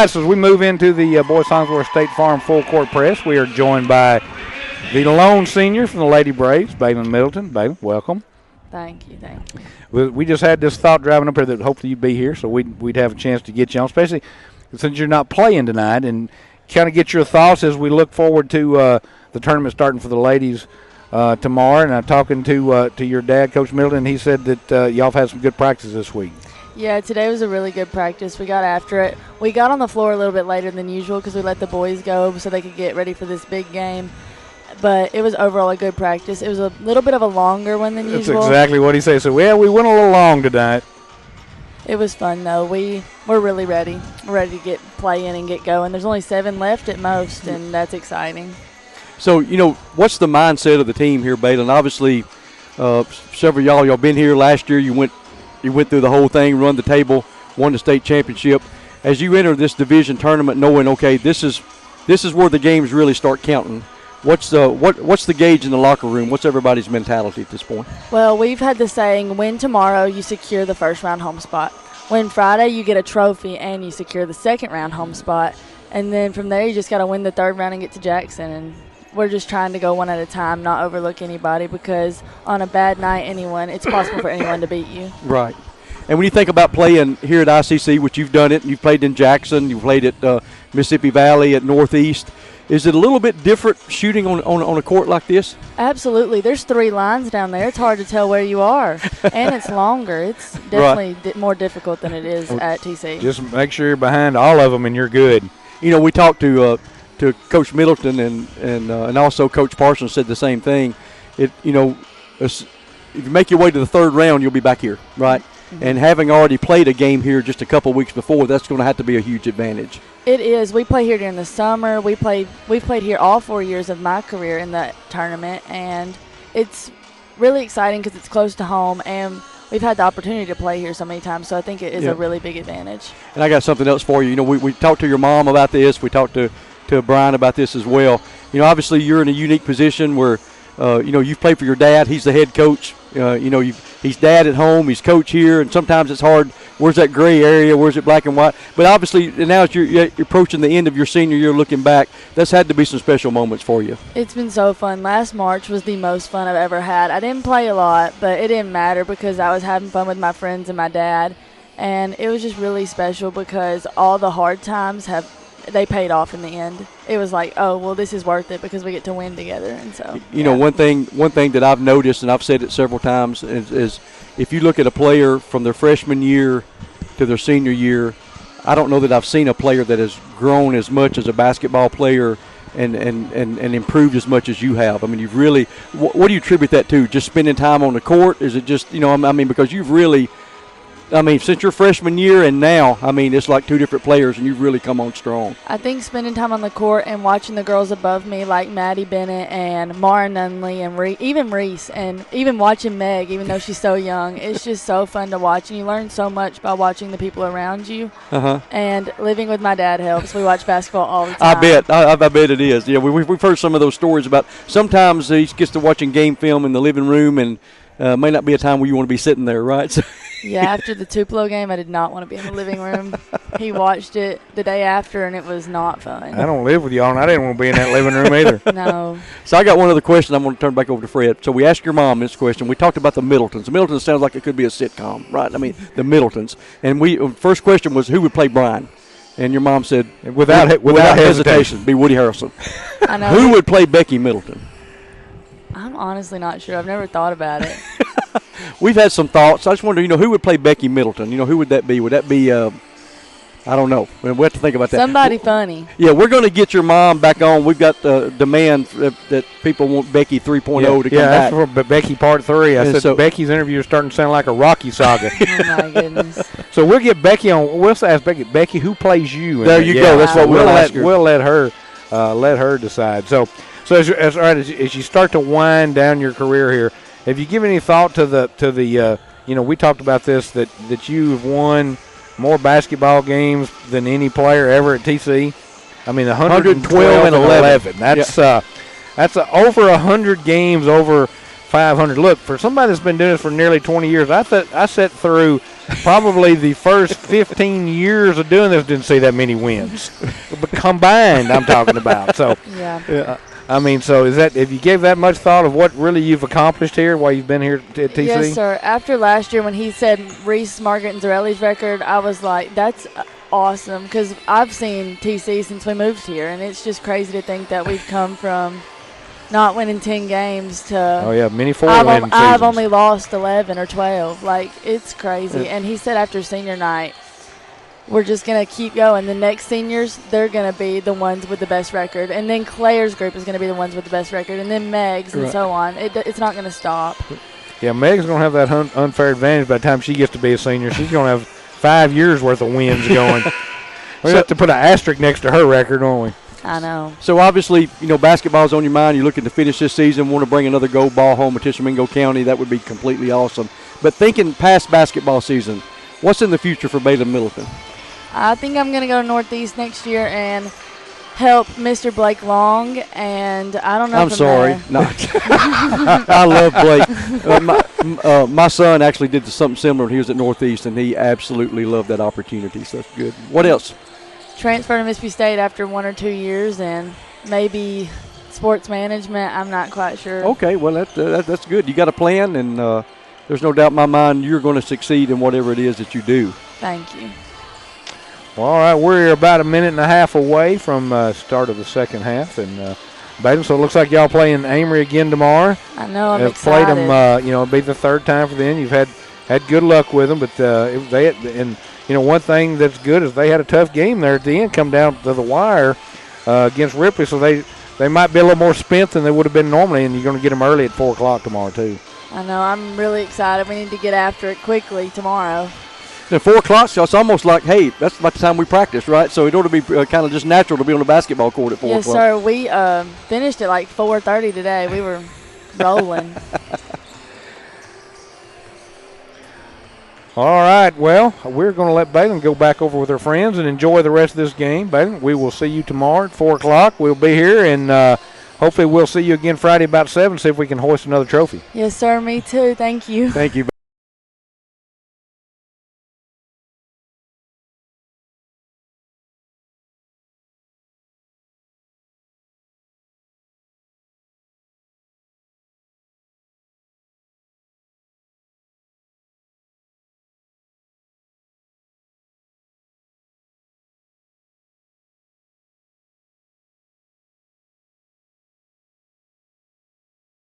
right, so as we move into the Boys Hollingsworth State Farm Full Court Press, we are joined by the lone senior from the Lady Braves, Baylon Middleton. Baylon, welcome. Thank you. We just had this thought driving up here that hopefully you'd be here, so we'd have a chance to get you on, especially since you're not playing tonight, and kind of get your thoughts as we look forward to the tournament starting for the ladies tomorrow. And I'm talking to your dad, Coach Middleton. He said that y'all have had some good practice this week. Yeah, today was a really good practice. We got after it. We got on the floor a little bit later than usual because we let the boys go so they could get ready for this big game. But it was overall a good practice. It was a little bit of a longer one than usual. That's exactly what he said. So, yeah, we went a little long tonight. It was fun, though. We're really ready. We're ready to get playing and get going. There's only 7 left at most, and that's exciting. So, what's the mindset of the team here, Baylon? Obviously, several of y'all been here last year. You went through the whole thing, run the table, won the state championship. As you enter this division tournament knowing, okay, this is where the games really start counting, what's the gauge in the locker room? What's everybody's mentality at this point? Well, we've had the saying, win tomorrow, you secure the first round home spot. Win Friday, you get a trophy and you secure the second round home spot. And then from there, you just got to win the third round and get to Jackson. And we're just trying to go one at a time, not overlook anybody, because on a bad night, it's possible for anyone to beat you. Right. And when you think about playing here at ICC, which you've done it, you've played in Jackson, you've played at Mississippi Valley, at Northeast, is it a little bit different shooting on a court like this? Absolutely. There's 3 lines down there. It's hard to tell where you are. And it's longer. It's definitely more difficult than it is at TC. Just make sure you're behind all of them and you're good. We talked to Coach Middleton and also Coach Parsons said the same thing. If you make your way to the third round, you'll be back here, right? Mm-hmm. And having already played a game here just a couple weeks before, that's going to have to be a huge advantage. It is. We play here during the summer. We've played here all 4 years of my career in that tournament, and it's really exciting because it's close to home, and we've had the opportunity to play here so many times, so I think it is a really big advantage. And I got something else for you. We talked to your mom about this. We talked to Brian about this as well. Obviously you're in a unique position where, you've played for your dad. He's the head coach. He's dad at home. He's coach here, and sometimes it's hard. Where's that gray area? Where's it black and white? But obviously now as you're approaching the end of your senior year looking back, that's had to be some special moments for you. It's been so fun. Last March was the most fun I've ever had. I didn't play a lot, but it didn't matter because I was having fun with my friends and my dad. And it was just really special because all the hard times they paid off in the end. It was like, oh, well, this is worth it because we get to win together. And so, one thing that I've noticed, and I've said it several times, is if you look at a player from their freshman year to their senior year, I don't know that I've seen a player that has grown as much as a basketball player and improved as much as you have. I mean, you've really – what do you attribute that to? Just spending time on the court? Is it just, because you've really – since your freshman year and now, it's like 2 different players, and you've really come on strong. I think spending time on the court and watching the girls above me like Maddie Bennett and Mara Nunley and even Reese, and even watching Meg, even though she's so young, it's just so fun to watch. And you learn so much by watching the people around you. Uh-huh. And living with my dad helps. We watch basketball all the time. I bet it is. Yeah, we've heard some of those stories about sometimes he gets to watching game film in the living room, and may not be a time where you want to be sitting there, right? So yeah, after the Tupelo game, I did not want to be in the living room. He watched it the day after, and it was not fun. I don't live with y'all, and I didn't want to be in that living room either. No. So I got one other question. I'm going to turn back over to Fred. So we asked your mom this question. We talked about the Middletons. The Middletons sounds like it could be a sitcom, right? The Middletons. And first question was who would play Brian? And your mom said, without hesitation, be Woody Harrelson. I know. Who would play Becky Middleton? I'm honestly not sure. I've never thought about it. We've had some thoughts. I just wonder, who would play Becky Middleton? Who would that be? Would that be, I don't know. We have to think about that. Somebody funny. Yeah, we're going to get your mom back on. We've got the demand that people want Becky 3.0 to come back. Yeah, that's for Becky Part 3. I said Becky's interview is starting to sound like a Rocky saga. Oh, my goodness. So we'll get Becky on. We'll ask Becky, who plays you? There you go. That's what we'll ask her. We'll let her decide. So as you start to wind down your career here, have you given any thought to the we talked about this that you've won more basketball games than any player ever at TC? 112 and 11. That's over 100 games over 500. Look, for somebody that's been doing this for nearly 20 years, I sat through probably the first 15 years of doing this didn't see that many wins. But combined, I'm talking about. So, Yeah. I mean, so if you gave that much thought of what really you've accomplished here while you've been here at TC? Yes, sir. After last year when he said Reese, Margaret, and Zarelli's record, I was like, that's awesome, because I've seen TC since we moved here, and it's just crazy to think that we've come from not winning 10 games to many 4-win seasons. I've only lost 11 or 12. Like, it's crazy. And he said after senior night, we're just going to keep going. The next seniors, they're going to be the ones with the best record. And then Claire's group is going to be the ones with the best record. And then Meg's and so on. It's not going to stop. Yeah, Meg's going to have that unfair advantage by the time she gets to be a senior. She's going to have 5 years worth of wins going. We have to put an asterisk next to her record, don't we? I know. So obviously, basketball's on your mind. You're looking to finish this season, want to bring another gold ball home at Tishomingo County. That would be completely awesome. But thinking past basketball season, what's in the future for Baylon Middleton? I think I'm going to go Northeast next year and help Mr. Blake Long, and I don't know. I'm sorry. No. I love Blake. My son actually did something similar when he was at Northeast, and he absolutely loved that opportunity, so that's good. What else? Transfer to Mississippi State after 1 or 2 years, and maybe sports management. I'm not quite sure. Okay, well, that's good. You got a plan, and there's no doubt in my mind you're going to succeed in whatever it is that you do. Thank you. Well, all right, we're about a minute and a half away from start of the second half, and Baylon, so it looks like y'all playing Amory again tomorrow. I know, I'm excited. Played them, it'll be the third time for them. You've had good luck with them, but one thing that's good is they had a tough game there at the end, come down to the wire against Ripley, so they might be a little more spent than they would have been normally, and you're going to get them early at 4 o'clock tomorrow too. I know, I'm really excited. We need to get after it quickly tomorrow. At 4 o'clock, so it's almost like, hey, that's about the time we practice, right? So it ought to be kind of just natural to be on the basketball court at 4 o'clock. Yes, sir. We finished at like 4:30 today. We were rolling. All right, well, we're going to let Baylon go back over with her friends and enjoy the rest of this game. Baylon, we will see you tomorrow at 4 o'clock. We'll be here, and hopefully we'll see you again Friday about 7, see if we can hoist another trophy. Yes, sir. Me too. Thank you. Thank you.